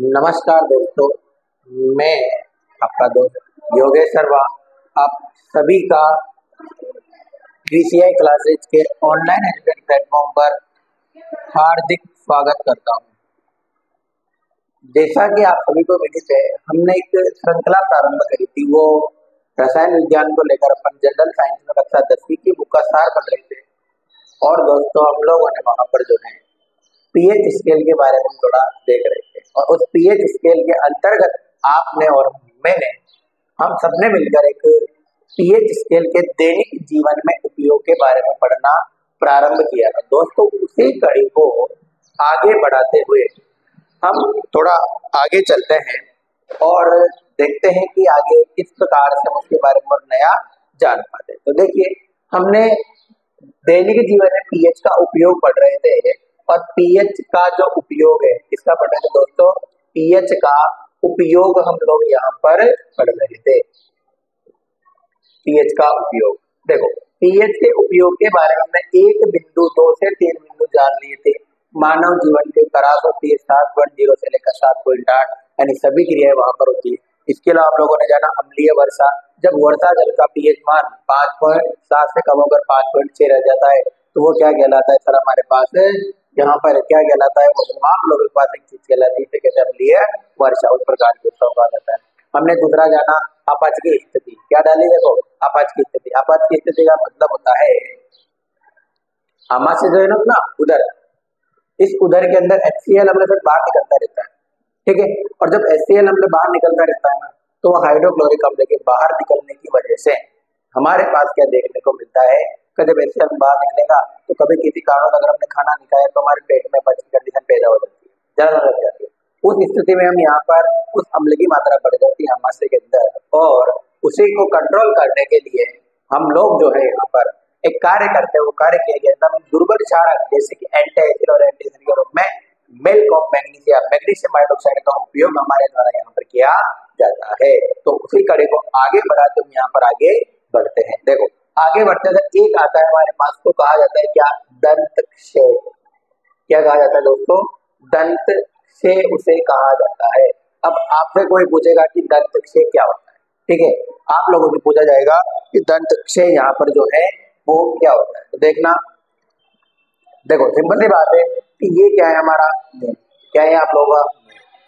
नमस्कार दोस्तों, मैं आपका दोस्त योगेश शर्मा आप सभी का बीसीआई क्लासेज के ऑनलाइन एजुकेशन प्लेटफॉर्म पर हार्दिक स्वागत करता हूं। जैसा कि आप सभी को विदित है, हमने एक श्रृंखला प्रारंभ करी थी। वो रसायन विज्ञान को लेकर अपन जनरल साइंस में कक्षा 10वीं की बुक का सार पढ़ रहे थे। और दोस्तों, हम लोगों ने वहां पर जो है पीएच स्केल के बारे में थोड़ा देख रहे थे, और उस पीएच स्केल के अंतर्गत आपने और मैंने, हम सबने मिलकर एक पीएच स्केल के दैनिक जीवन में उपयोग के बारे में पढ़ना प्रारंभ किया था। दोस्तों, उसी कड़ी को आगे बढ़ाते हुए हम थोड़ा आगे चलते हैं और देखते हैं कि आगे किस प्रकार से हम उसके बारे में नया जान पाते हैं। तो देखिए, हमने दैनिक जीवन में पीएच का उपयोग पढ़ रहे थे, और पीएच का जो उपयोग है इसका पढ़ रहे थे दोस्तों। पीएच का उपयोग हम लोग यहाँ पर पढ़ रहे थे। पीएच का उपयोग देखो, पीएच के उपयोग के बारे में हमने 1 बिंदु 2 से 3 बिंदु जान लिए थे। मानव जीवन की खराब होती है 7.0 से लेकर 7.8, यानी सभी क्रियाएं वहां पर होती है। इसके अलावा आप लोगों ने जाना अम्लीय वर्षा, जब वर्षा जल का पीएच मान 5.7 से कम होकर 5.6 रह जाता है तो वो क्या कहलाता है सर? हमारे पास यहाँ पर क्या कहलाता है? वो आप लोगों के पास एक चीज कहलाती है, कहते हैं अम्लीय वर्षा। उस प्रकार की कहा जाता है। हमने दूसरा जाना अपच की स्थिति। क्या डाली? देखो, अपच की स्थिति। अपच की स्थिति का मतलब होता है आमाशय जो है ना उदर, इस उदर के अंदर HCl अम्ल बाहर निकलता रहता है, ठीक है। और जब HCl अम्ल बाहर निकलता रहता है ना, तो हाइड्रोक्लोरिक अम्ल के बाहर निकलने की वजह से हमारे पास क्या देखने को मिलता है कि जब HCl बाहर निकलेगा तो कभी किसी कारण अगर हमने खाना नहीं खाया तो हमारे पेट में अपच की कंडीशन पैदा हो जाती है, जलन लग जाती है। उस स्थिति में हम यहाँ पर उस अम्ल की मात्रा बढ़ जाती है आमाशय के अंदर, और उसी को कंट्रोल करने के लिए हम लोग जो है यहाँ पर एक कार्य करते हैं। वो कार्य किया गया एकदम दुर्बल क्षारक जैसे कि एंटी और एंटीसिड के रूप में milk of magnesium, magnesium hydroxide का उपयोग हमारे द्वारा यहाँ पर किया जाता है। तो उसी कड़ी को आगे बढ़ाते हुए यहाँ पर आगे बढ़ते हैं। देखो, आगे बढ़ते थे एक आता है हमारे पास, तो कहा जाता है क्या? दंत क्षय। क्या कहा जाता है दोस्तों? दंत क्षय उसे कहा जाता है। अब आपसे कोई पूछेगा कि दंत क्षय क्या होता है, ठीक है। आप लोगों से पूछा जाएगा कि दंत क्षय यहाँ पर जो है वो क्या होता है। तो देखना, देखो सिंपल सी बात है कि ये क्या है? हमारा मुंह। क्या है आप लोगों का?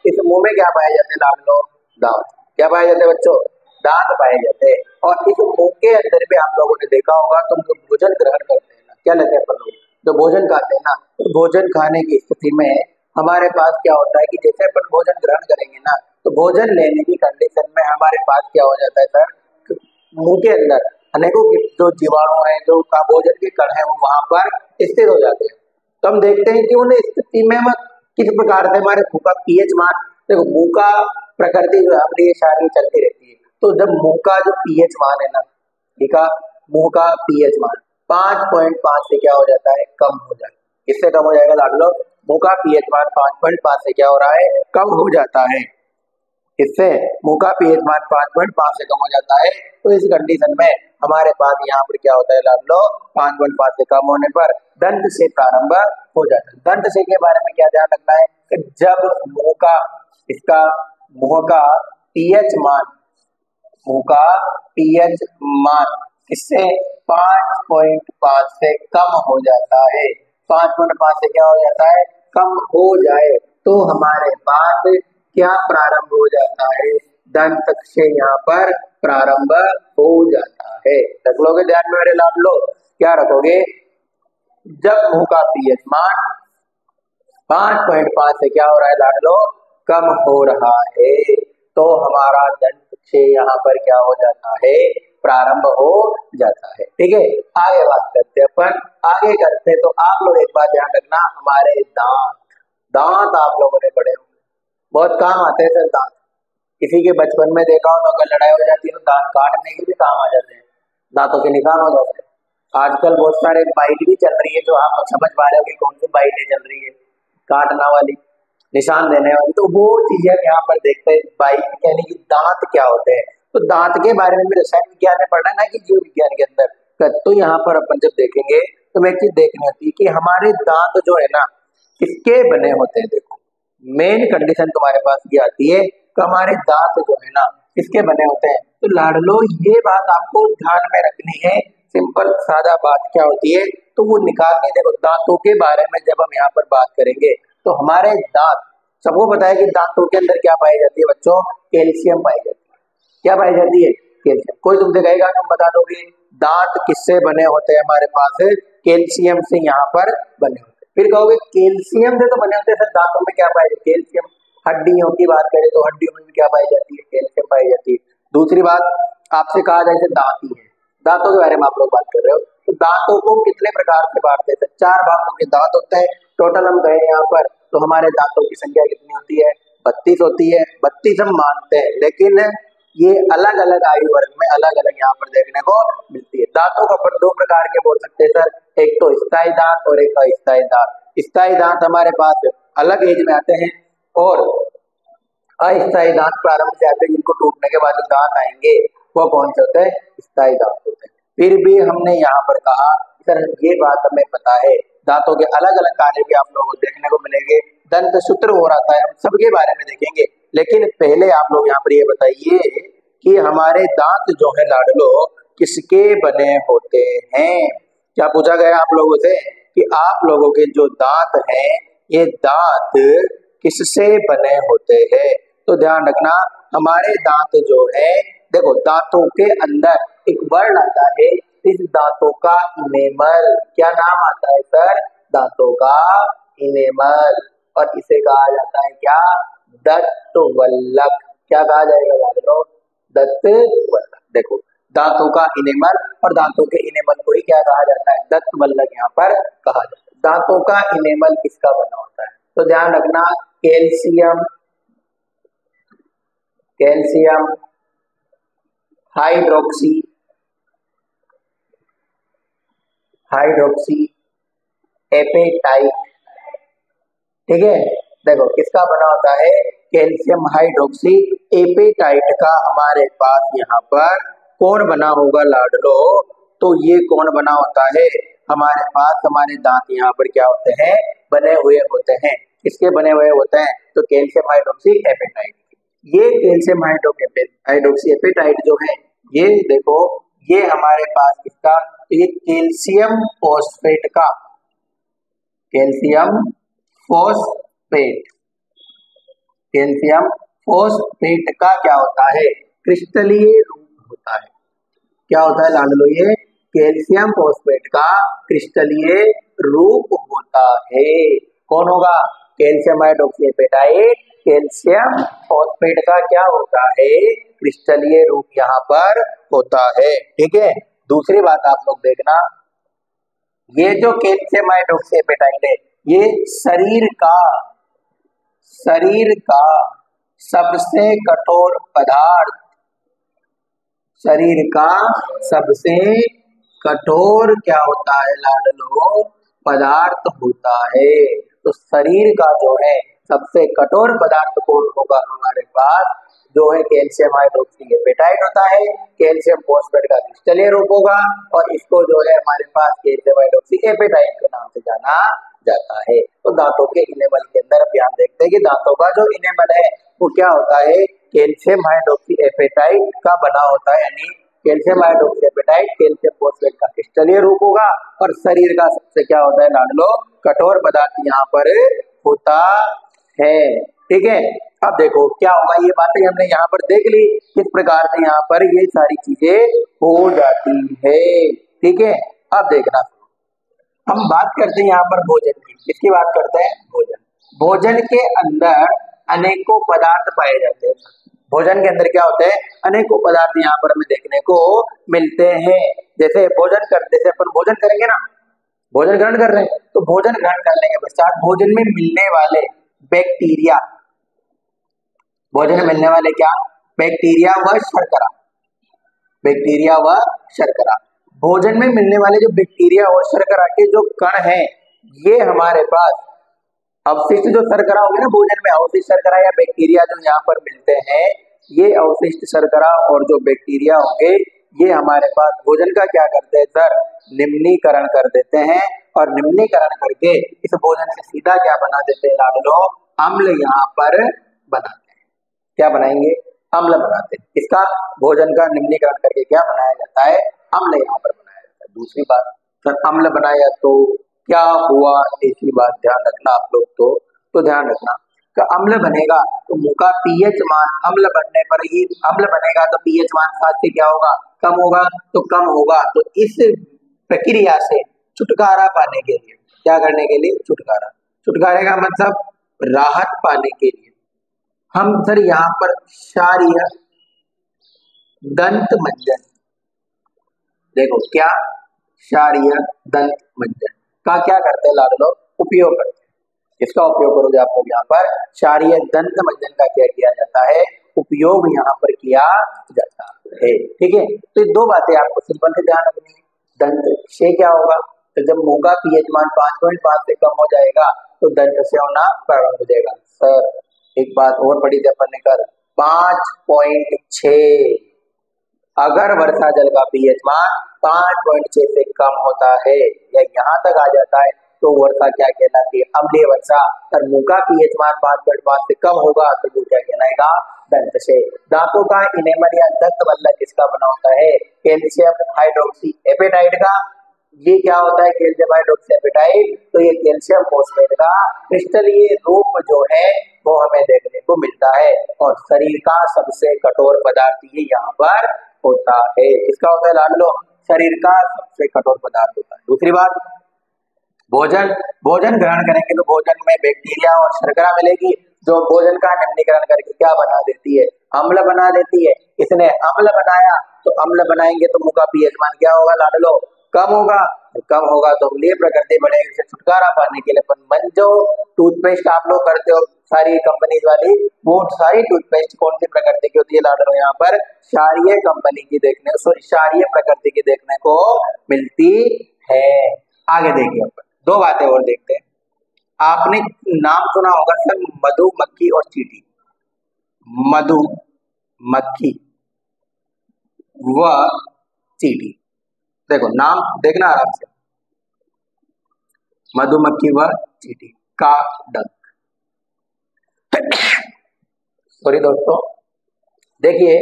इस मुंह में क्या पाए जाते हैं? लाभ लो, दांत। क्या पाए जाते हैं बच्चों? दांत पाए जाते हैं। और इस मुंह के अंदर भी आप लोगों ने देखा होगा, तुम जो भोजन ग्रहण करते हैं ना, क्या लेते हैं अपन लोग? जो भोजन खाते हैं ना, तो भोजन खाने की स्थिति में हमारे पास क्या होता है कि जैसे अपन भोजन ग्रहण करेंगे ना, तो भोजन लेने की कंडीशन में हमारे पास क्या हो जाता है सर? मुंह के अंदर अनेकों जो जीवाणु हैं, जो का भोजन के कण है, वो वहां पर स्थिर हो जाते हैं। तो हम देखते हैं कि उन स्थिति में किस प्रकार से हमारे मुंह का पीएच मान, देखो मुंह का प्रकृति जो है अम्लीय क्षारीय चलती रहती है। तो जब मुंह का जो पीएच मान है ना, ठीक है, मुंह का पीएच मान 5.5 से क्या हो जाता है? कम हो जाता है। किससे कम हो जाएगा लाड लोग? मुंह का पीएच मान 5.5 से क्या हो रहा है? कम हो जाता है। इससे मुंह का पीएच मान 5.5 से कम हो जाता है। तो इस कंडीशन में हमारे पास यहाँ पर क्या होता है लाड लोग? 5.5 से कम होने पर दंत से प्रारंभ हो जाता है। दंत से के बारे में क्या ध्यान रखना है कि जब मुंह का इसका मुंह का पीएच मान, मुंह का पीएच मान इससे 5.5 से कम हो जाता है, 5.5 से क्या हो जाता है? कम हो जाए तो हमारे पास क्या प्रारंभ हो जाता है? दंत क्षय यहाँ पर प्रारंभ हो जाता है। रख लोगे ध्यान में मेरे लाभ लोग? क्या रखोगे? जब मुंह का पीएच मान 5.5 से क्या हो रहा है लाड लोग? कम हो रहा है, तो हमारा दंत क्षय यहाँ पर क्या हो जाता है? प्रारंभ हो जाता है। ठीक है, आगे बात करते हैं अपन। आगे करते तो आप लोग एक बात ध्यान रखना, हमारे दांत, दांत आप लोगों ने पढ़े होंगे, बहुत काम आते हैं सर दांत। किसी के बचपन में देखा हो तो अगर लड़ाई हो जाती है तो दांत काटने के भी काम आ जाते हैं, दांतों के निशान हो जाते हैं। आजकल बहुत सारे बाइट भी चल रही है, जो आप समझ पा रहे हो कि कौन सी बाइटें चल रही है, काटना वाली, निशान देने वाली। तो वो चीजें यहाँ पर देखते हैं, बाइट यानी कि दांत क्या होते हैं। तो दांत के बारे में भी रसायन विज्ञान में पढ़ना ना कि जीव विज्ञान के अंदर। तो यहाँ पर अपन जब देखेंगे तो एक चीज देखनी होती है कि हमारे दांत जो है ना किसके बने होते हैं। देखो, मेन कंडीशन तुम्हारे पास ये आती है कि हमारे दांत जो है ना किसके बने होते हैं। तो लाडलो ये बात आपको ध्यान में रखनी है, सिंपल सादा बात क्या होती है तो वो निकालने। देखो दांतों के बारे में जब हम यहाँ पर बात करेंगे तो हमारे दांत, सबको पता है कि दांतों के अंदर क्या पाई जाती है बच्चों, कैल्शियम पाई जाती है। क्या पाई जाती है, कैल्शियम। कोई तुमसे कहेगा तुम बता दोगे दांत किससे बने होते हैं, हमारे पास कैल्शियम से यहाँ पर बने होते हैं। फिर कहोगे कैल्शियम से तो बने होते हैं सर, दांतों में क्या पाई जाती है, कैल्शियम। हड्डियों की बात करें तो हड्डियों में भी क्या पाई जाती है, कैल्शियम पाई जाती है। दूसरी बात आपसे कहा जाए दांत ही है, दांतों के बारे में आप लोग बात कर रहे हो, तो दांतों को कितने प्रकार से बांटते हैं, 4 भागों के दांत होते हैं टोटल। हम गए यहाँ पर तो हमारे दांतों की संख्या कितनी होती है, 32 होती है। 32 हम मानते हैं, लेकिन ये अलग अलग आयु वर्ग में अलग अलग यहाँ पर देखने को मिलती है। दांतों को अपन 2 प्रकार के बोल सकते हैं सर, एक तो स्थायी दांत और एक अस्थायी दांत। स्थायी दांत हमारे पास अलग एज में आते हैं और अस्थायी दांत प्रारंभ से आते हैं, जिनको टूटने के बाद जो दांत आएंगे वो कौन से होते हैं, स्थायी दांत होते हैं। फिर भी हमने यहाँ पर कहा सर ये बात हमें पता है, दांतों के अलग अलग कार्य भी आप लोगों को देखने को मिलेंगे, दंत सूत्र हो रहा है, हम सबके बारे में देखेंगे। लेकिन पहले आप लोग यहाँ पर ये बताइए कि हमारे दांत जो है लाडलो किसके बने होते हैं। क्या पूछा गया आप लोगों से कि आप लोगों के जो दांत हैं ये दांत किससे बने होते हैं। तो ध्यान रखना हमारे दांत जो है, देखो दांतों के अंदर एक वर्ड आता है, इस दांतों का इनेमल। क्या नाम आता है सर, दांतों का इनेमल। और इसे कहा जाता है क्या, दंतवल्लक। क्या कहा जाएगा लाडलो, दंतवल्लक। देखो दांतों का इनेमल और दांतों के इनेमल को ही क्या कहा जाता है, दंतवल्लक यहाँ पर कहा जाता है। दांतों का इनेमल किसका बना होता है, तो ध्यान रखना calcium, calcium hydroxy, hydroxyapatite. ठीक है, देखो किसका बना होता है, कैल्शियम हाइड्रोक्सी एपेटाइट का हमारे पास यहाँ पर कौन बना होगा लाडलो, तो ये कौन बना होता है हमारे पास, हमारे दांत यहाँ पर क्या होते हैं, बने हुए होते हैं। किसके बने हुए होते हैं, तो कैल्शियम हाइड्रोक्सी एपेटाइट। ये कैल्शियम हाइड्रोक्सी एपेटाइट जो है ये देखो ये हमारे पास किसका, ये कैल्शियम फॉस्फेट का, कैल्शियम फॉस्फेट, कैल्शियम फॉस्फेट का क्या होता है, क्रिस्टलीय रूप होता है। क्या होता है लाडलो, ये कैल्शियम फॉस्फेट का क्रिस्टलीय रूप होता है। कौन होगा, calcium hydroxyapatite calcium phosphate का क्या होता है, क्रिस्टलीय रूप यहाँ पर होता है। ठीक है, दूसरी बात आप लोग देखना, ये जो कैल्शियम हाइड्रोक्सी एपेटाइट है ये शरीर का सबसे कठोर पदार्थ, शरीर का सबसे कठोर क्या होता है लाडलो, पदार्थ होता है। तो शरीर का जो है सबसे कठोर पदार्थ कौन होगा हमारे पास, जो है कैल्शियम हाइड्रोक्सी एपेटाइट होता है। कैल्शियम फॉस्फेट का क्रिस्टलीय रूप होगा और इसको जो है हमारे पास कैल्शियम हाइड्रोक्सी एपेटाइट के नाम से जाना जाता है। तो दांतों के इनेमल के अंदर ध्यान देखते हैं कि दांतों का जो इनेमल है वो क्या होता है, कैल्शियम हाइड्रोक्सी एपेटाइट का बना होता है, यानी calcium hydroxyapatite calcium phosphate का क्रिस्टलीय रूप होगा और शरीर का सबसे क्या होता है लाडलो, कठोर पदार्थ यहाँ पर होता है। ठीक है, अब देखो क्या होगा, ये बातें हमने यहाँ पर देख ली किस प्रकार से यहाँ पर ये सारी चीजें हो जाती है। ठीक है, अब देखना हम बात करते हैं यहाँ पर भोजन की। किसकी बात करते हैं, भोजन। भोजन के अंदर अनेकों पदार्थ पाए जाते हैं। भोजन के अंदर क्या होते हैं, अनेकों पदार्थ यहाँ पर हमें देखने को मिलते हैं। जैसे भोजन करते से अपन भोजन करेंगे ना, भोजन ग्रहण कर रहे हैं, तो भोजन ग्रहण करने के पश्चात भोजन में मिलने वाले बैक्टीरिया, भोजन में मिलने वाले क्या, बैक्टीरिया व शर्करा, बैक्टीरिया व शर्करा। भोजन में मिलने वाले जो बैक्टीरिया और शर्करा के जो कण हैं, ये हमारे पास अवशिष्ट जो शर्करा होगी ना भोजन में, अवशिष्ट शर्करा या बैक्टीरिया जो यहाँ पर मिलते हैं, ये अवशिष्ट शर्करा और जो बैक्टीरिया होंगे ये हमारे पास भोजन का क्या करते हैं सर, निम्नीकरण कर देते हैं। और निम्नीकरण करके इस भोजन से सीधा क्या बना देते हैं लाडलो, अम्ल यहाँ पर बनाते हैं। क्या बनाएंगे? अम्ल बनाते हैं। इसका भोजन का निम्नीकरण करके क्या बनाया जाता है? अम्ल यहाँ पर बनाया जाता है। दूसरी बात, सर अम्ल बनाया तो क्या हुआ? ऐसी बात ध्यान रखना आप लोग, तो ध्यान रखना कि अम्ल बनेगा तो मुंह का पीएच मान, अम्ल बनने पर ही अम्ल बनेगा तो पीएच मान 7 से क्या होगा? कम होगा। तो कम होगा तो इस प्रक्रिया से छुटकारा पाने के लिए, क्या करने के लिए? छुटकारा। छुटकारे का मतलब राहत पाने के लिए हम सर यहाँ पर क्षारीय दंत मंजन, देखो क्या, क्षारीय दंत मंजन का क्या करते हैं लाडलो? उपयोग करते हैं। इसका उपयोग करोगे आप लोग यहाँ पर क्षारीय दंत मंजन का क्या किया जाता है? उपयोग यहाँ पर किया जाता है। ठीक है, तो ये दो बातें आपको सिंपल से ध्यान रखनी है। दंत से क्या होगा? तो जब मुंह का पीएच मान 5.5 से कम हो जाएगा तो दंत से होना प्रारंभ हो जाएगा। सर एक बात और पढ़ी थी अपन ने कल, 5.6, अगर वर्षा जल का पीएच मान 5.6 से कम होता है या यहाँ तक आ जाता है तो वर्षा क्या कहलाती है? अम्लीय वर्षा। और मुंह का पीएच मान 5.5 से कम होगा तो वो क्या कहलाएगा? दंत से। दांतों का इनेमल या दंत बल्लक किसका बना होता है? कैल्शियम हाइड्रोक्सी एपेटाइट का। ये क्या होता है? Calcium hydroxyapatite. तो ये कैल्शियम फॉस्फेट का क्रिस्टलीय रूप जो है वो हमें देखने को मिलता है और शरीर का सबसे कठोर पदार्थ ये यहाँ पर होता है। किसका होता है लाडलो? शरीर का सबसे कठोर पदार्थ होता है। दूसरी बात, भोजन ग्रहण करेंगे तो भोजन में बैक्टीरिया और शर्करा मिलेगी जो भोजन का निम्नीकरण करके क्या बना देती है? अम्ल बना देती है। इसने अम्ल बनाया तो अम्ल बनाएंगे तो मुंह का पीएच मान क्या होगा लाडलो? कम होगा। कम होगा तो अम्लीय प्रकृति बढ़ेगी। इससे छुटकारा पाने के लिए अपन मंजो टूथपेस्ट आप लोग करते हो सारी कंपनीज वाली, वो सारी टूथपेस्ट कौन सी प्रकृति की होती है लाडलो? यहाँ पर क्षारीय कंपनी की देखने, सॉरी क्षारीय प्रकृति की देखने को मिलती है। आगे देखिए अपन दो बातें और देखते हैं। आपने नाम सुना होगा सर मधुमक्खी और चींटी। मधुमक्खी व चींटी, देखो नाम देखना आराम से, मधुमक्खी व चींटी का डंक। सॉरी दोस्तों, देखिए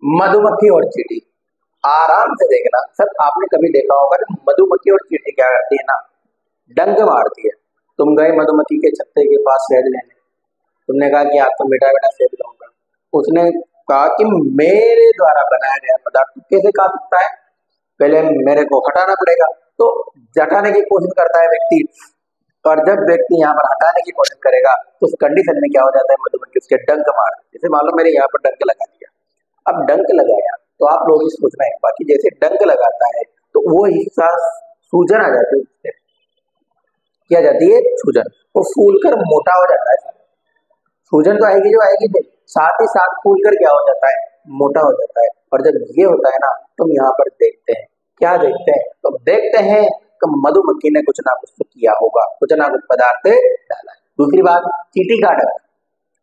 मधुमक्खी और चींटी आराम से देखना। सर आपने कभी देखा होगा मधुमक्खी और चींटी क्या करती है ना? डंक मारती है। तुम गए मधुमक्खी के छत्ते के पास शहद लेने, तुमने कहा कि आपको मीठा मीठा सेब दूंगा। उसने कहा कि मेरे द्वारा बनाया गया पदार्थ कैसे खा सकता है? पहले मेरे को हटाना पड़ेगा। तो हटाने की कोशिश करता है व्यक्ति, और जब व्यक्ति यहाँ पर हटाने की कोशिश करेगा तो उस कंडीशन में क्या हो जाता है? मधुमक्खी उसके डंक मार, जैसे मान लो मेरे यहाँ पर डंक लगा दिया। अब डंक लगाया तो आप लोग ही सोच रहे हैं, बाकी जैसे डंक लगाता है तो वो हिस्सा सूजन आ जाती है, उससे क्या जाती है? सूजन। वो फूल कर मोटा हो जाता है। सूजन तो आएगी जो आएगी, साथ ही साथ फूल कर क्या हो जाता है? मोटा हो जाता है। और जब ये होता है ना तो हम यहाँ पर देखते हैं, क्या देखते हैं? तो देखते हैं कि मधुमक्खी ने कुछ ना कुछ तो किया होगा, कुछ ना कुछ पदार्थ डाला है। दूसरी बात, चींटी का डंक।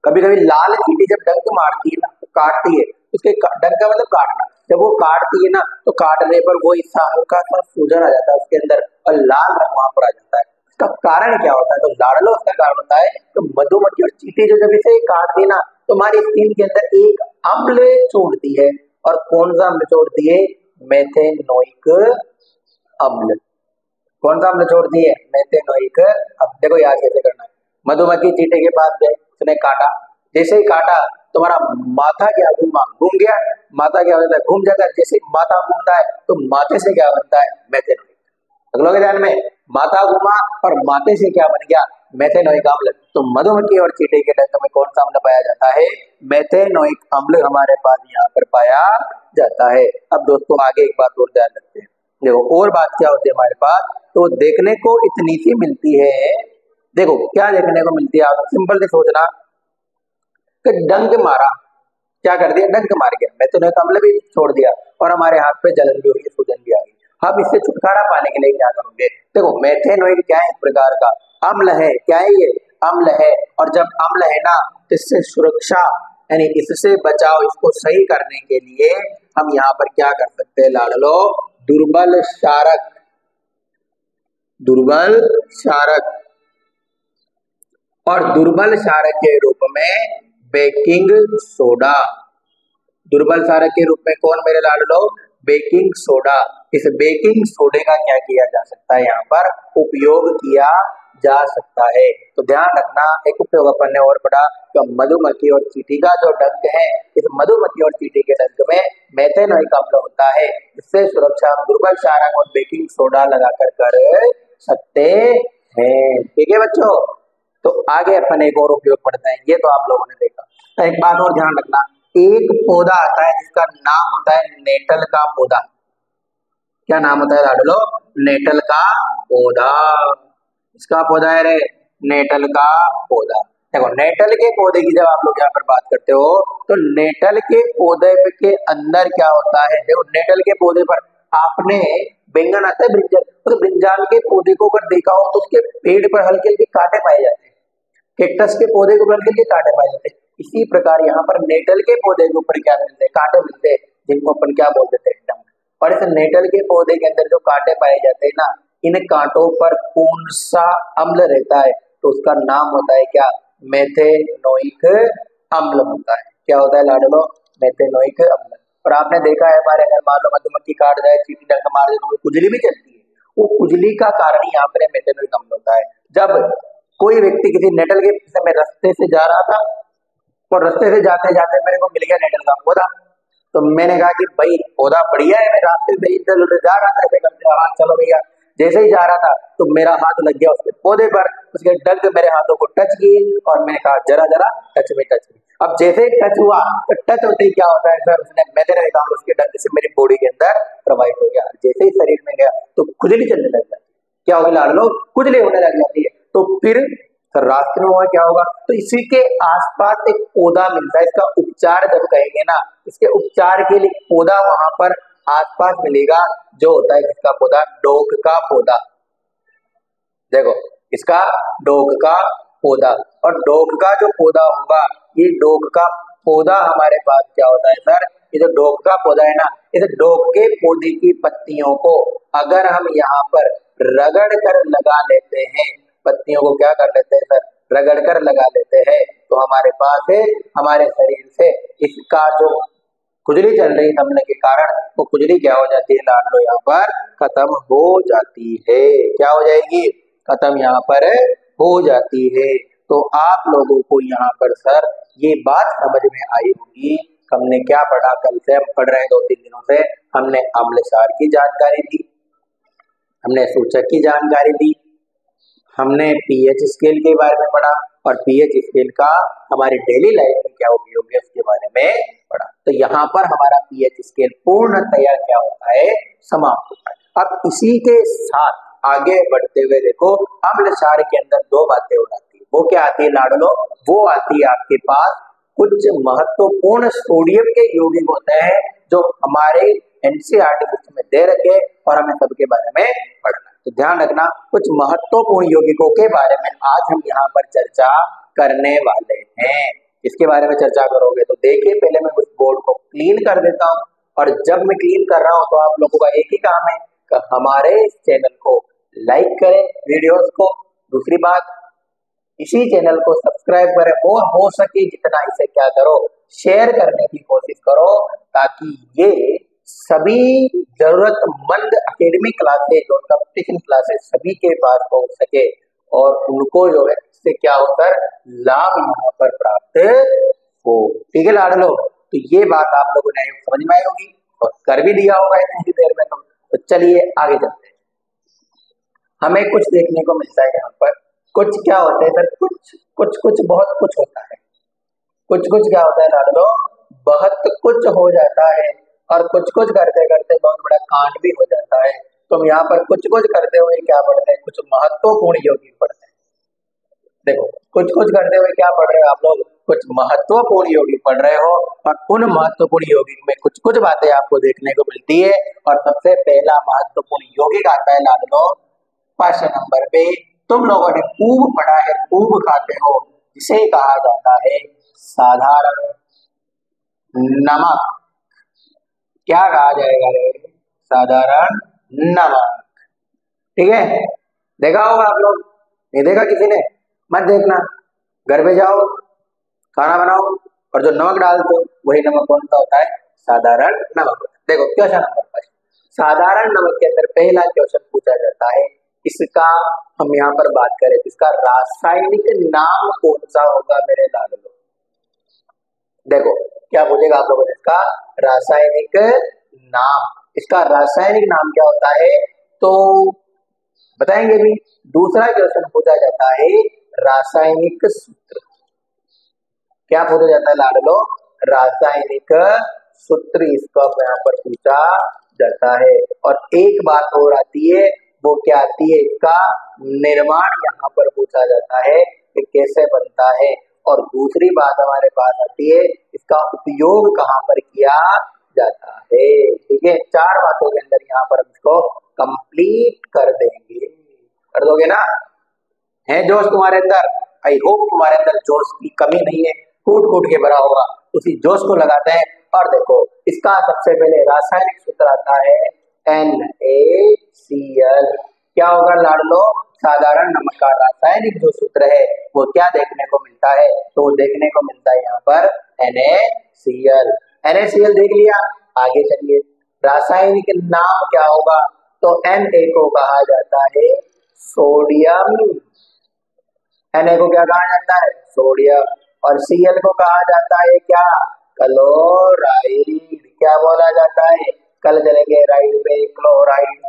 कभी कभी लाल चींटी जब डंक मारती है ना तो काटती है, उसके डंक का मतलब काटना। जब वो काटती है ना तो काटने पर वो हिस्सा हल्का सा सूजन आ जाता है उसके अंदर और लाल रंग वहां पर आ जाता है। इसका कारण क्या होता है? तो लाडलो उसका कारण होता है तो मधुमक्खी और चींटी जो जब इसे काटती है ना तो हमारी स्किन के अंदर एक अम्ल छोड़ती है। और कौन सा अम्ल छोड़ती है? मेथेनोइक अम्ल। कौन सा अम्ल छोड़ती है? मेथेनोइक अम्ल। देखो याद कैसे करना है। मधुमक्खी चींटी के पास गए, उसने काटा, जैसे ही काटा तुम्हारा माथा क्या घूम गया। माथा क्या होता है? घूम जाता है। जैसे माथा घूमता है तो माथे से क्या बनता है? मेथेनोइक। अगले ध्यान में, माथा घुमा और माथे से क्या बन गया? मेथेनोइक अम्ल। तो मधुमक्खी और चींटी के डंक में कौन सा अम्ल पाया जाता है? मेथेनोइक अम्ल हमारे पास यहाँ पर पाया जाता है। अब दोस्तों आगे एक बात और ध्यान रखते हैं। देखो और बात क्या होती है हमारे पास, तो देखने को इतनी सी मिलती है। देखो क्या देखने को मिलती है, आप सिंपल से सोचना कि डंक मारा, क्या कर दिया? डंक मार गया, मेथेनोइक अम्ल भी छोड़ दिया और हमारे हाथ पे जलन भी हो गई, सूजन भी आ गई। हम इससे छुटकारा पाने के लिए क्या करोगे? देखो मेथेनोइक क्या है? एक प्रकार का अम्ल है। क्या है ये? अम्ल है। और जब अम्ल है ना तो इससे सुरक्षा यानी इससे बचाव, इसको सही करने के लिए हम यहाँ पर क्या कर सकते हैं लाडलो? दुर्बल क्षारक और दुर्बल क्षारक के रूप में बेकिंग सोडा। दुर्बल क्षारक के रूप में कौन मेरे लाडलो? Baking soda. इस बेकिंग सोडे का क्या किया जा सकता है? यहाँ पर उपयोग किया जा सकता है। तो ध्यान रखना, एक उपयोग अपन ने और पढ़ा कि मधुमक्खी और चींटी का जो डंक है, इस मधुमक्खी और चींटी के डंक में मेथेनोइक अम्ल होता है। इससे सुरक्षा हम दुर्बल क्षारक और बेकिंग सोडा लगाकर कर सकते हैं। ठीक है बच्चों, तो आगे अपन एक और उपयोग पढ़ते हैं। ये तो आप लोगों ने देखा। एक बात और ध्यान रखना, एक पौधा आता है जिसका नाम होता है नेटल का पौधा। क्या नाम होता है लाडलो? नेटल का पौधा। इसका पौधा है रे, नेटल का पौधा। देखो, नेटल के पौधे की जब आप लोग यहाँ पर बात करते हो तो नेटल के पौधे के अंदर क्या होता है? देखो, नेटल के पौधे पर आपने बैंगन आता है ब्रिंजल, तो ब्रिंजाल के पौधे को अगर देखा हो तो उसके पेड़ पर हल्के हल्के कांटे पाए जाते हैं। कैक्टस के पौधे को हल्के हल्के कांटे पाए जाते हैं। इसी प्रकार यहाँ पर नेटल के पौधे के ऊपर क्या मिलते हैं? कांटे मिलते हैं, जिनको अपन क्या बोल देते हैं? डंक। और इस नेटल के पौधे के अंदर जो कांटे पाए जाते हैं ना, इन कांटों पर कौन सा अम्ल रहता है? तो उसका नाम होता है क्या? मेथेनोइक अम्ल होता है। क्या होता है लाडलो? मेथेनोइक अम्ल। और आपने देखा है हमारे अगर मान लो मधुमक्खी काट जाए, चींटी डंक मार जाए तो खुजली भी चलती है। वो खुजली का कारण ही यहाँ पर मेथेनोइक अम्ल होता है। जब कोई व्यक्ति किसी नेटल के में रास्ते से जा रहा था और रास्ते से जाते जाते मेरे को मिल गया नेटल का पौधा, तो मैंने कहा कि भाई पौधा बढ़िया है, मैं रास्ते में इधर उधर जा रहा था ऐसे करते, हाँ चलो भैया। जैसे ही जा रहा था तो मेरा हाथ लग गया उसके पौधे पर, उसके डंक मेरे हाथों को टच किए और मैंने कहा जरा जरा टच में टच में। अब जैसे ही टच हुआ तो टच होते ही क्या होता है सर? उसने मेथेनोइक अम्ल उसके डंक से मेरी बॉडी के अंदर प्रवाहित हो गया। जैसे ही शरीर में गया तो खुजली चलने लग जाती है। क्या होगी लाडलो? खुजली होने लग जाती है। तो फिर रास्ते में हुआ क्या होगा? तो इसी के आसपास एक पौधा मिलता है, इसका उपचार जब कहेंगे ना, इसके उपचार के लिए पौधा वहां पर आसपास मिलेगा, जो होता है किसका पौधा? डोक का पौधा। देखो, इसका डोक का पौधा। और डोक का जो पौधा होगा, ये डोक का पौधा हमारे पास क्या होता है सर? ये जो डोक का पौधा है ना, इस डोक के पौधे की पत्तियों को अगर हम यहाँ पर रगड़ कर लगा लेते हैं, पत्तियों को क्या कर लेते हैं सर? रगड़ कर लगा लेते हैं, तो हमारे पास है, हमारे शरीर से इसका जो खुजली चल रही थमने के कारण वो खुजली क्या हो जाती है लाडलो? यहाँ पर खत्म हो जाती है। क्या हो जाएगी? खत्म यहाँ पर हो जाती है। तो आप लोगों को यहाँ पर सर ये बात समझ में आई होगी। हमने क्या पढ़ा? कल से हम पढ़ रहे हैं, 2-3 दिनों से हमने अम्ल क्षार की जानकारी दी, हमने सूचक की जानकारी दी, हमने पीएच स्केल के बारे में पढ़ा और पीएच स्केल का हमारी डेली लाइफ में क्या उपयोग है उसके बारे में पढ़ा। तो यहाँ पर हमारा पीएच स्केल पूर्णतया क्या होता है? समाप्त होता है। अब इसी के साथ आगे बढ़ते हुए देखो, अम्ल क्षार के अंदर 2 बातें हो जाती है। वो क्या आती है लाडलो? वो आती है आपके पास कुछ महत्वपूर्ण सोडियम के यौगिक होते हैं जो हमारे एनसीईआरटी बुक में दे रखे और हमें सबके बारे में पढ़ना। तो ध्यान रखना, कुछ महत्वपूर्ण यौगिकों के बारे में आज हम यहाँ पर चर्चा करने वाले हैं। इसके बारे में चर्चा करोगे तो देखिए, पहले मैं उस बोर्ड को क्लीन कर देता हूँ। और जब मैं क्लीन कर रहा हूँ तो आप लोगों का एक ही काम है कि हमारे चैनल को लाइक करें, वीडियोस को। दूसरी बात, इसी चैनल को सब्सक्राइब करें और हो सके जितना इसे क्या करो, शेयर करने की कोशिश करो, ताकि ये सभी जरूरतमंद एकेडमिक क्लासेस और कंपटीशन क्लासेस सभी के पास पहुंच सके और उनको जो है इससे क्या होकर लाभ यहाँ पर प्राप्त हो। ठीक है लाडलो? तो ये बात आप लोगों ने समझ में आई होगी और कर भी दिया होगा इतनी देर में। तो चलिए आगे चलते हैं। हमें कुछ देखने को मिलता है यहाँ पर। कुछ क्या होता है सर? कुछ बहुत कुछ होता है। कुछ क्या होता है लाडलो? बहुत कुछ हो जाता है और कुछ करते करते बहुत बड़ा कांड भी हो जाता है। तो हम यहाँ पर कुछ करते हुए क्या पढ़ते हैं? कुछ महत्वपूर्ण यौगिक पढ़ते हैं। देखो, कुछ करते हुए क्या पढ़ रहे हो आप लोग? कुछ महत्वपूर्ण यौगिक पढ़ रहे हो और उन महत्वपूर्ण यौगिक में कुछ बातें आपको देखने को मिलती है। और सबसे पहला महत्वपूर्ण यौगिक आता है लाडलो 5 नंबर पे। तुम लोगों ने पूग पढ़ा है, पूग खाते हो, जिसे कहा जाता है साधारण नमक। क्या कहा जाएगा रे? साधारण नमक। ठीक है? देखा होगा आप लोग, नहीं देखा किसी ने? मत देखना। घर पे जाओ, खाना बनाओ, और जो नमक डालते हो वही नमक कौन सा होता है? साधारण नमक होता है। देखो क्वेश्चन नंबर फर्स्ट, साधारण नमक के अंदर पहला क्वेश्चन पूछा जाता है, इसका हम यहाँ पर बात करें, इसका रासायनिक नाम कौन सा होगा मेरे लाडलो? देखो क्या पूछेगा आप लोगों ने, इसका रासायनिक नाम, इसका रासायनिक नाम क्या होता है तो बताएंगे भी। दूसरा क्वेश्चन पूछा जाता है रासायनिक सूत्र, क्या पूछा जाता है लाडलो? रासायनिक सूत्र इसका यहाँ पर पूछा जाता है। और एक बात और आती है, वो क्या आती है? इसका निर्माण यहाँ पर पूछा जाता है कि कैसे बनता है। और दूसरी बात हमारे पास आती है, इसका उपयोग कहाँ पर किया जाता है। ठीक है, चार बातों के अंदर यहाँ पर हम इसको कंप्लीट कर देंगे, कर दोगे ना? है जोश तुम्हारे अंदर? आई होप तुम्हारे अंदर जोश की कमी नहीं है, कूट कूट के भरा होगा, उसी जोश को लगाते हैं। और देखो इसका सबसे पहले रासायनिक सूत्र आता है NaCl। क्या होगा लाडलो? साधारण नमक का रासायनिक जो सूत्र है वो क्या देखने को मिलता है? तो वो देखने को मिलता है यहाँ पर NaCl। NaCl देख लिया, आगे चलिए, रासायनिक नाम क्या होगा? तो Na को कहा जाता है सोडियम, Na को क्या कहा जाता है? सोडियम। और Cl को कहा जाता है क्या? क्लोराइड। क्या बोला जाता है? कल चलेंगे राइड पे, क्लोराइड।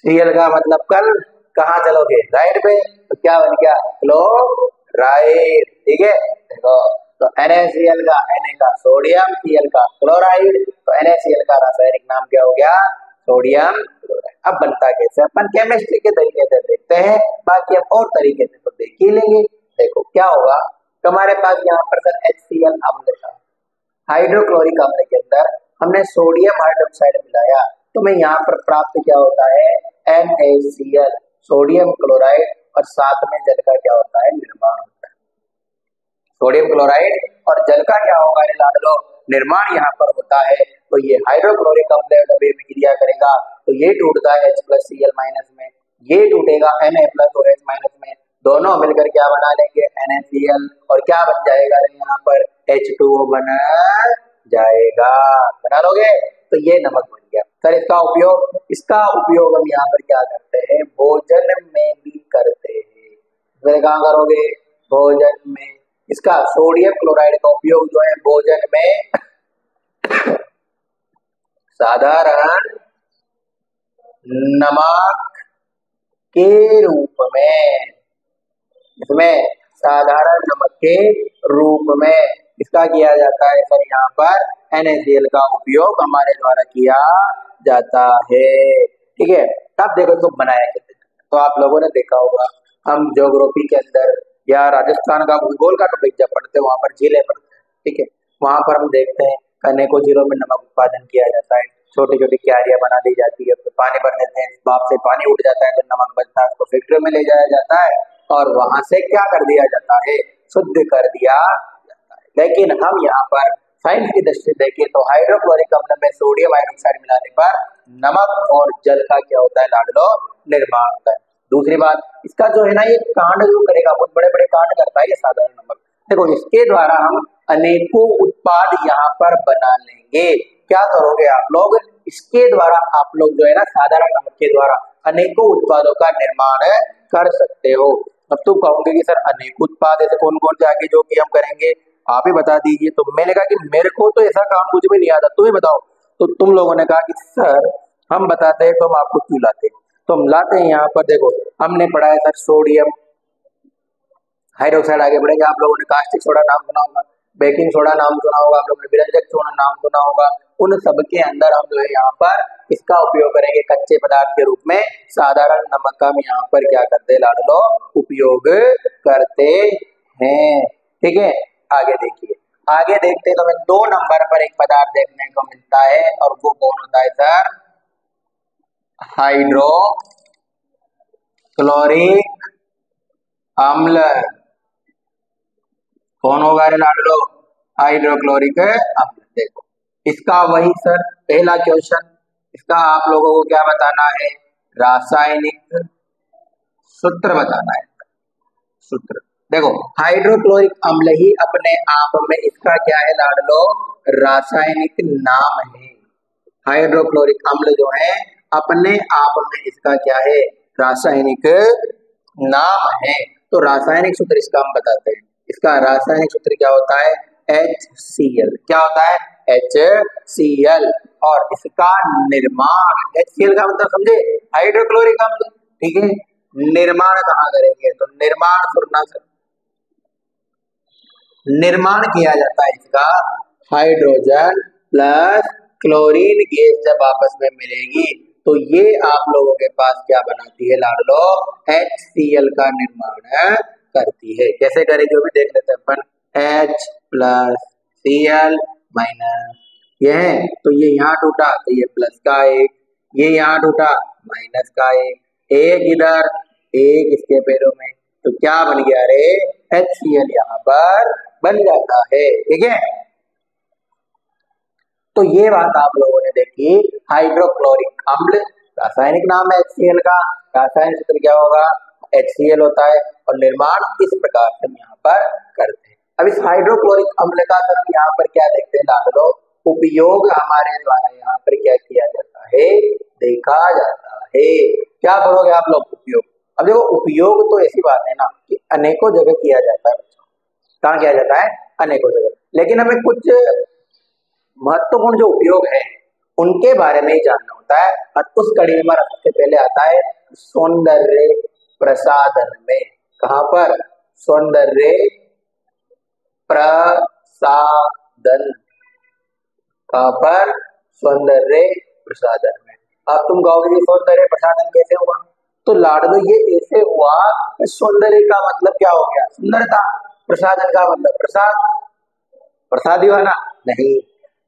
Cl का मतलब कल, कहाँ चलोगे? राइड पे, तो क्या बन गया? क्लोराइड। ठीक है, देखो तो NaCl का, Na का सोडियम, Cl का क्लोराइड, तो NaCl का रासायनिक नाम क्या हो गया? Sodium chloride. अब बनता कैसे? अपन केमिस्ट्री के तरीके से देखते हैं, बाकी हम और तरीके से तो देख ही लेंगे। देखो क्या होगा, हमारे पास यहाँ पर सर HCl अम्ल था, हाइड्रोक्लोरिक अम्ल के अंदर हमने सोडियम हाइड्रोक्साइड मिलाया, तो मैं यहाँ पर प्राप्त क्या होता है? NaCl, सोडियम क्लोराइड, और साथ में जल का क्या होता है? निर्माण होता है। सोडियम क्लोराइड और जल का क्या होगा लाडलो? निर्माण यहाँ पर होता है। तो ये हाइड्रोक्लोरिक अम्ल डब्बे में क्रिया करेगा तो ये टूटता है H+Cl- में, ये टूटेगा Na+OH- में, दोनों मिलकर क्या बना लेंगे? NaCl, और क्या बन जाएगा यहाँ पर? H2O बन जाएगा। बना लोगे? तो ये नमक बन गया। सर इसका उपयोग हम यहाँ पर क्या करते हैं? भोजन में भी करते हैं। फिर कहाँ करोगे? भोजन में। इसका सोडियम क्लोराइड का उपयोग जो है भोजन में साधारण नमक के रूप में, इसमें साधारण नमक के रूप में इसका किया जाता है सर, यहाँ पर NaCl का उपयोग हमारे द्वारा किया जाता है। ठीक है, तब देखो तो बनाया कैसे। तो आप लोगों ने देखा होगा, हम ज्योग्राफी के अंदर या राजस्थान का भूगोल का टॉपिक जब पढ़ते हैं वहां पर झीलें पढ़ते हैं। ठीक है, वहां पर हम देखते हैं अनेकों जिलों में नमक उत्पादन किया जाता है, छोटी छोटी क्यारियां बना दी जाती है, तो पानी भर देते हैं, बाप से पानी उठ जाता है, तो नमक बचता है, उसको फैक्ट्री में ले जाया जाता है और वहां से क्या कर दिया जाता है? शुद्ध कर दिया जाता है। लेकिन हम यहाँ पर साइंस की दृष्टि से देखें तो हाइड्रोक्लोरिक अम्ल में सोडियम हाइड्रोक्साइड मिलाने पर नमक और जल का क्या होता है लाडलो? निर्माण होता है। दूसरी बात, इसका जो है ना ये कांड जो करेगा, बहुत बड़े बड़े कांड करता है ये साधारण नमक। देखो इसके द्वारा हम अनेकों उत्पाद यहाँ पर बना लेंगे। क्या करोगे आप लोग? इसके द्वारा आप लोग जो है ना साधारण नमक के द्वारा अनेकों उत्पादों का निर्माण कर सकते हो। अब तुम कहोगे कि सर अनेक उत्पाद ऐसे कौन कौन से आगे जो कि हम करेंगे, आप ही बता दीजिए। तो मैंने कहा कि मेरे को तो ऐसा काम कुछ भी नहीं आता, तुम ही बताओ। तो तुम लोगों ने कहा कि सर हम बताते हैं तो हम आपको क्यों लाते हैं? तो हम लाते हैं यहाँ पर, देखो हमने पढ़ा है सर सोडियम हाइड्रोक्साइड, आगे बढ़ेंगे आप लोगों ने कास्टिक सोडा नाम सुना होगा, बेकिंग सोडा नाम सुना होगा, आप लोगों ने विरंजक सोडा नाम सुना होगा। उन सब के अंदर हम जो है यहाँ पर इसका उपयोग करेंगे कच्चे पदार्थ के रूप में। साधारण नमक का हम यहाँ पर क्या करते हैं लाडलो? उपयोग करते हैं। ठीक है, आगे देखिए, आगे देखते तो हमें 2 नंबर पर एक पदार्थ देखने को मिलता है और वो कौन होता है सर? हाइड्रोक्लोरिक अम्ल। कौन होगा रे लाडलो? हाइड्रोक्लोरिक अम्ल। देखो इसका वही सर पहला क्वेश्चन, इसका आप लोगों को क्या बताना है? रासायनिक सूत्र बताना है। सूत्र देखो हाइड्रोक्लोरिक अम्ल ही अपने आप में इसका क्या है लाडलो, रासायनिक नाम है। हाइड्रोक्लोरिक अम्ल जो है अपने आप में इसका क्या है, रासायनिक नाम है। तो रासायनिक सूत्र इसका हम बताते हैं। इसका रासायनिक सूत्र क्या होता है, HCl। क्या होता है, HCl। और इसका निर्माण, HCl का मतलब समझे, हाइड्रोक्लोरिक अम्ल, ठीक है। निर्माण कहाँ करेंगे, तो निर्माण सुनना सर, निर्माण किया जाता है इसका हाइड्रोजन प्लस क्लोरीन गैस जब आपस में मिलेगी तो ये आप लोगों के पास क्या बनाती है लाडलो, HCl का निर्माण करती है। कैसे करेगी वो भी देख लेते हैं अपन। H प्लस Cl माइनस, ये है तो ये यहाँ टूटा तो ये प्लस का एक, ये यहाँ टूटा माइनस का एक इधर एक इसके पैरों में, तो क्या बन गया रे, HCl यहाँ पर बन जाता है, ठीक है। तो ये बात आप लोगों ने देखी, हाइड्रोक्लोरिक अम्ल रासायनिक नाम है HCl का, रासायनिक सूत्र क्या होगा, HCl होता है, और निर्माण इस प्रकार से हम यहाँ पर करते हैं। अब इस हाइड्रोक्लोरिक अम्ल का हम यहाँ पर क्या देखते हैं लाडलो, उपयोग हमारे द्वारा यहाँ पर क्या किया जाता है, देखा जाता है। क्या पढ़ोगे आप लोग, उपयोग। अब देखो उपयोग तो ऐसी बात है ना कि अनेकों जगह किया जाता है बच्चों, कहाँ किया जाता है, अनेकों जगह, लेकिन हमें कुछ महत्वपूर्ण जो उपयोग है उनके बारे में ही जानना होता है। और उस कड़ी में हमारा सबसे पहले आता है सौंदर्य प्रसाधन में। कहाँ पर, सौंदर्य प्रसाधन, कहाँ पर, सौंदर्य प्रसाधन में। अब तुम कहोगे सौंदर्य प्रसाधन कैसे हुआ, तो लाडलो ये ऐसे हुआ, सौंदर्य का मतलब क्या हो गया, सुंदरता, प्रसाधन का मतलब प्रसाद, प्रसाद हुआ ना, नहीं,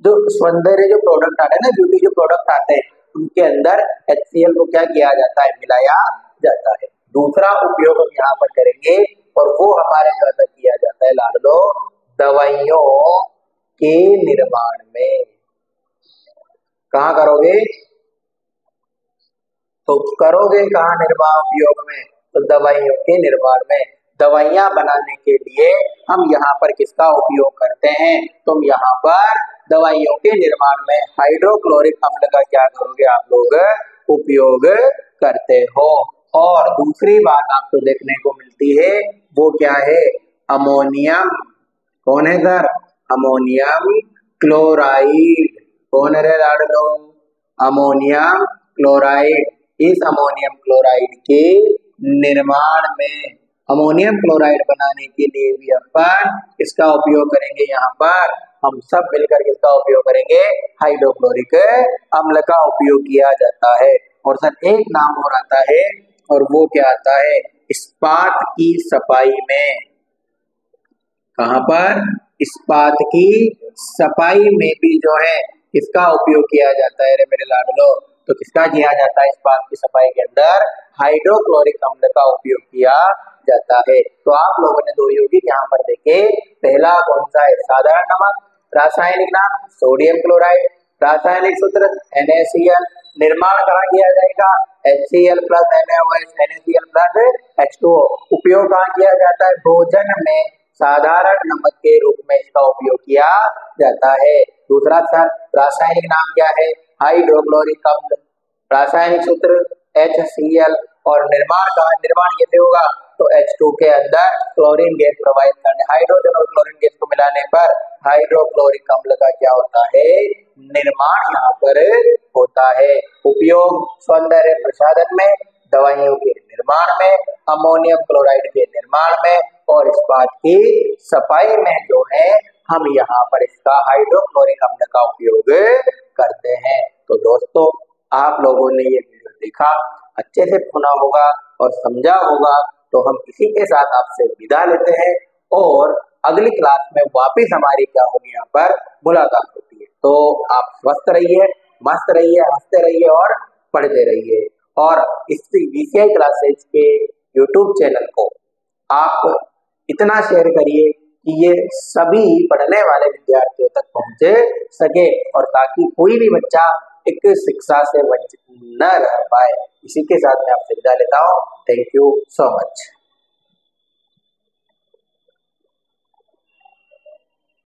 जो सौंदर्य जो प्रोडक्ट आते हैं ना, ब्यूटी जो प्रोडक्ट आते हैं उनके अंदर HCl को क्या किया जाता है, मिलाया जाता है। दूसरा उपयोग हम यहाँ पर करेंगे और वो हमारे द्वारा किया जाता है लाडलो, दवाइयों के निर्माण में। कहाँ करोगे, तो करोगे कहाँ, निर्माण उपयोग में, तो दवाइयों के निर्माण में। दवाइयां बनाने के लिए हम यहाँ पर किसका उपयोग करते हैं, तुम यहाँ पर दवाइयों के निर्माण में हाइड्रोक्लोरिक अम्ल का क्या करोगे आप लोग, उपयोग करते हो। और दूसरी बात आपको देखने को मिलती है वो क्या है, अमोनियम। कौन है सर, अमोनियम क्लोराइड। कौन है लाडलो, अमोनियम क्लोराइड। इस अमोनियम क्लोराइड के निर्माण में, अमोनियम क्लोराइड बनाने के लिए भी अपन इसका उपयोग करेंगे। यहाँ पर हम सब मिलकर किसका उपयोग करेंगे, हाइड्रोक्लोरिक अम्ल का उपयोग किया जाता है। और सर एक नाम और आता है, और वो क्या आता है, इस्पात की सफाई में। कहाँ पर, इस्पात की सफाई में भी जो है किसका उपयोग किया जाता है रे मेरे लाडलो, तो किसका किया जाता है इस्पात की सफाई के अंदर, हाइड्रोक्लोरिक अम्ल का उपयोग किया जाता है। तो आप लोगों ने दो यौगिक यहाँ पर देखे, पहला कौन सा है, साधारण नमक, रासायनिक नाम सोडियम क्लोराइड, रासायनिक सूत्र NaCl, निर्माण कहाँ किया जाएगा, HCl plus NaOH, NaCl plus H2O। उपयोग कहाँ किया जाता है, भोजन में साधारण नमक के रूप में इसका उपयोग किया जाता है। दूसरा सर रासायनिक नाम क्या है, हाइड्रोक्लोरिक अम्ल, रासायनिक सूत्र HCl, और निर्माण का, निर्माण कैसे होगा, तो H2 के अंदर क्लोरीन गैस प्रवाहित करने, हाइड्रोजन और क्लोरीन गैस को मिलाने पर हाइड्रोक्लोरिक अम्ल का क्या होता है, निर्माण यहाँ पर होता है। उपयोग सौंदर्य प्रसाधन में, दवाइयों के निर्माण में, अमोनियम क्लोराइड के निर्माण में, और इस्पात की सफाई में जो है हम यहाँ पर इसका हाइड्रोक्लोरिक अम्ल का उपयोग करते हैं। तो दोस्तों आप लोगों ने ये वीडियो देखा, अच्छे से सुना होगा और समझा होगा, तो हम इसी के साथ आपसे विदा लेते हैं और अगली क्लास में वापस हमारी क्या होगी, यहाँ पर मुलाकात होती है। तो आप स्वस्थ रहिए, मस्त रहिए, हंसते रहिए और पढ़ते रहिए। और इस VCI क्लासेज के YouTube चैनल को आप इतना शेयर करिए कि ये सभी पढ़ने वाले विद्यार्थियों तक पहुंचे सके, और ताकि कोई भी बच्चा एक शिक्षा से वंचित न रह पाए। इसी के साथ मैं आपसे विदा लेता हूँ। Thank you so much.